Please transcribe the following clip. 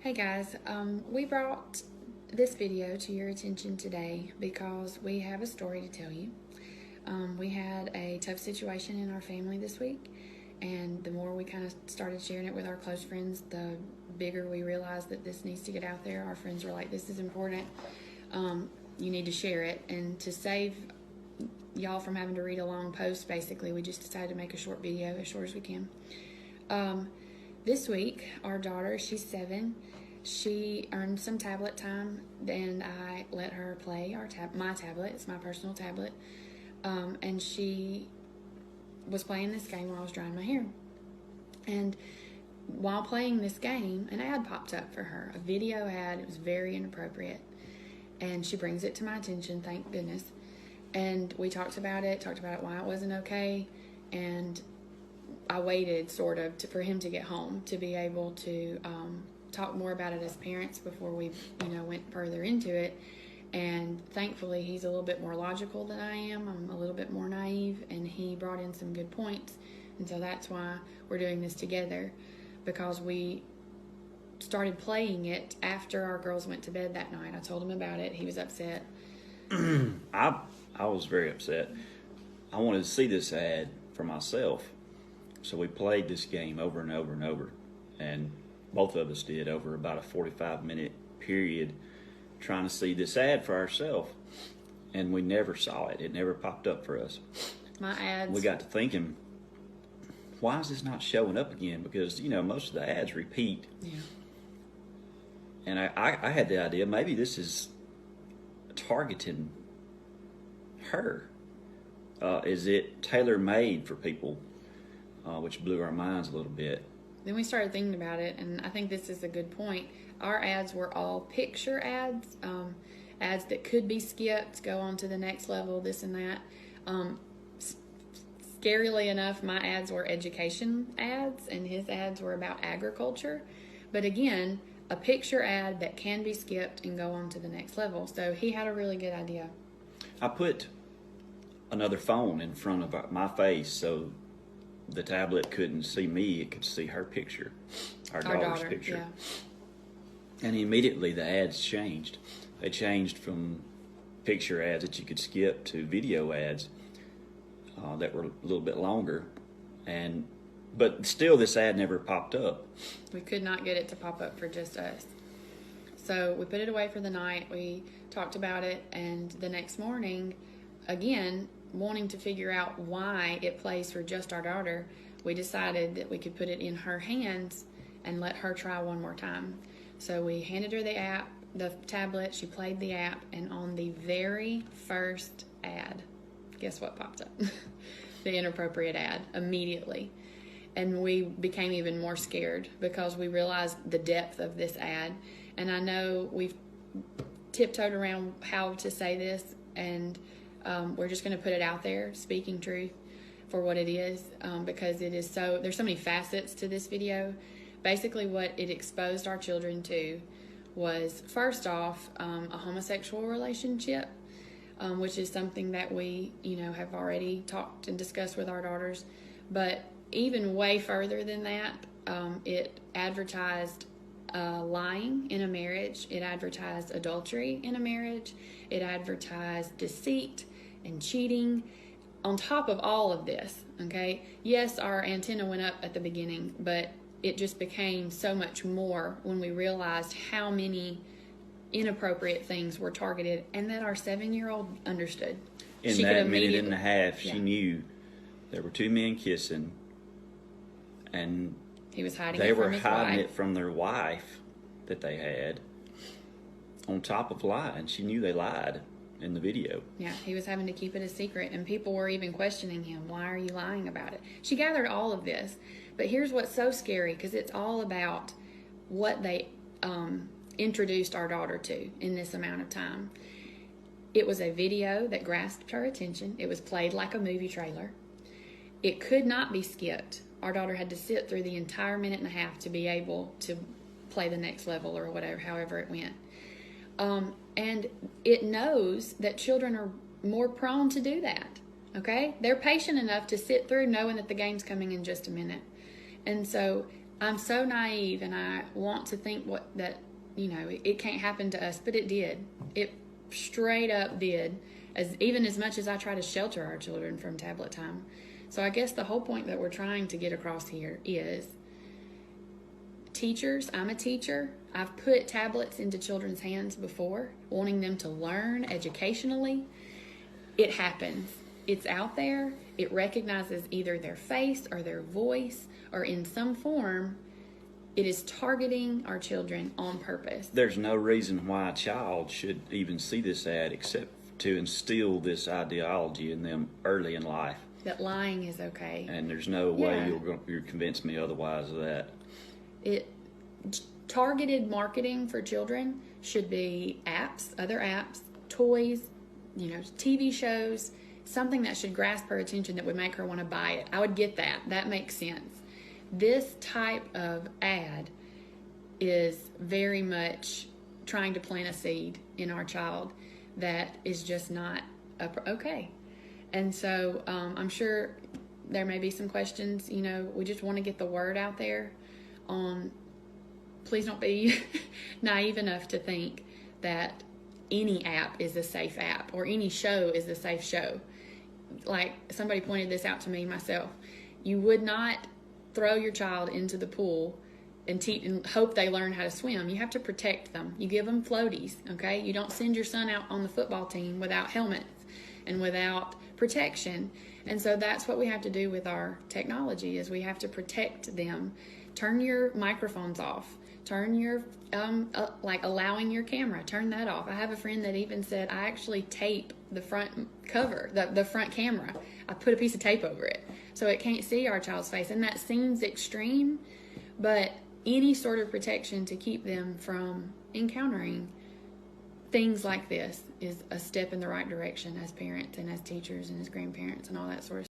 Hey guys, we brought this video to your attention today because we have a story to tell you. We had a tough situation in our family this week, and the more we kind of started sharing it with our close friends, the bigger we realized that this needs to get out there. Our friends were like, this is important, you need to share it. And to save y'all from having to read a long post, basically, we just decided to make a short video, as short as we can. This week, our daughter, she's 7, she earned some tablet time, and I let her play my tablet. It's my personal tablet. And she was playing this game while I was drying my hair. And while playing this game, an ad popped up for her, a video ad. It was very inappropriate. And she brings it to my attention, thank goodness. And we talked about it, why it wasn't okay. And I waited sort of for him to get home to be able to talk more about it as parents before we went further into it. And thankfully he's a little bit more logical than I am. I'm a little bit more naive, and he brought in some good points. And so that's why we're doing this together, because we started playing it after our girls went to bed that night. I told him about it. He was upset. I was very upset. I wanted to see this ad for myself. So we played this game over and over and over, and both of us did over about a 45-minute period trying to see this ad for ourselves, and we never saw it. It never popped up for us. My ads. We got to thinking, why is this not showing up again? Because, most of the ads repeat. Yeah. And I had the idea, maybe this is targeting her. Is it tailor-made for people? Which blew our minds a little bit. Then we started thinking about it, and I think this is a good point. Our ads were all picture ads, ads that could be skipped, go on to the next level, this and that. Scarily enough, my ads were education ads, and his ads were about agriculture. But again, a picture ad that can be skipped and go on to the next level. So he had a really good idea. I put another phone in front of my face so the tablet couldn't see me, it could see her picture, our daughter's picture. Yeah. And immediately the ads changed. They changed from picture ads that you could skip to video ads that were a little bit longer. But still, this ad never popped up. We could not get it to pop up for just us. So we put it away for the night. We talked about it, and the next morning, again, wanting to figure out why it plays for just our daughter, we decided that we could put it in her hands and let her try one more time. So we handed her the app, the tablet, she played the app, and on the very first ad, guess what popped up? The inappropriate ad, immediately. And we became even more scared because we realized the depth of this ad. And I know we've tiptoed around how to say this, and we're just going to put it out there, speaking truth for what it is, because it is there's so many facets to this video. Basically, what it exposed our children to was, first off, a homosexual relationship, which is something that we, have already talked and discussed with our daughters. But even way further than that, it advertised lying in a marriage. It advertised adultery in a marriage. It advertised deceit and cheating. On top of all of this, okay, yes, our antenna went up at the beginning, but it just became so much more when we realized how many inappropriate things were targeted, and that our 7-year-old understood. In that minute and a half, she knew there were two men kissing, and he was hiding they were hiding it from their wife that they had, on top of lying. She knew they lied in the video. Yeah, he was having to keep it a secret, and people were even questioning him. Why are you lying about it? She gathered all of this, but here's what's so scary, because it's all about what they introduced our daughter to in this amount of time. It was a video that grasped her attention. It was played like a movie trailer. It could not be skipped. Our daughter had to sit through the entire minute and a half to be able to play the next level, or whatever, however it went. And it knows that children are more prone to do that, okay? They're patient enough to sit through knowing that the game's coming in just a minute. And so I'm so naive, and I want to think that it can't happen to us, but it did. It straight up did. Even as much as I try to shelter our children from tablet time. So I guess the whole point that we're trying to get across here is, teachers, I'm a teacher. I've put tablets into children's hands before, wanting them to learn educationally. It happens. It's out there. It recognizes either their face or their voice, or in some form, it is targeting our children on purpose. There's no reason why a child should even see this ad except to instill this ideology in them early in life. That lying is okay. And there's no way you'll convince me otherwise of that. Targeted marketing for children should be apps, other apps, toys, TV shows, something that should grasp her attention that would make her want to buy it. I would get that. That makes sense. This type of ad is very much trying to plant a seed in our child that is just not okay. And so I'm sure there may be some questions. We just want to get the word out there on, please don't be naive enough to think that any app is a safe app or any show is a safe show. Like somebody pointed this out to me myself. You would not throw your child into the pool and hope they learn how to swim. You have to protect them. You give them floaties, okay? You don't send your son out on the football team without helmets and without protection. And so that's what we have to do with our technology, is we have to protect them. Turn your microphones off. Turn your, allowing your camera, turn that off. I have a friend that even said, I actually tape the front cover, the front camera. I put a piece of tape over it so it can't see our child's face. And that seems extreme, but any sort of protection to keep them from encountering things like this is a step in the right direction as parents and as teachers and as grandparents and all that sort of stuff.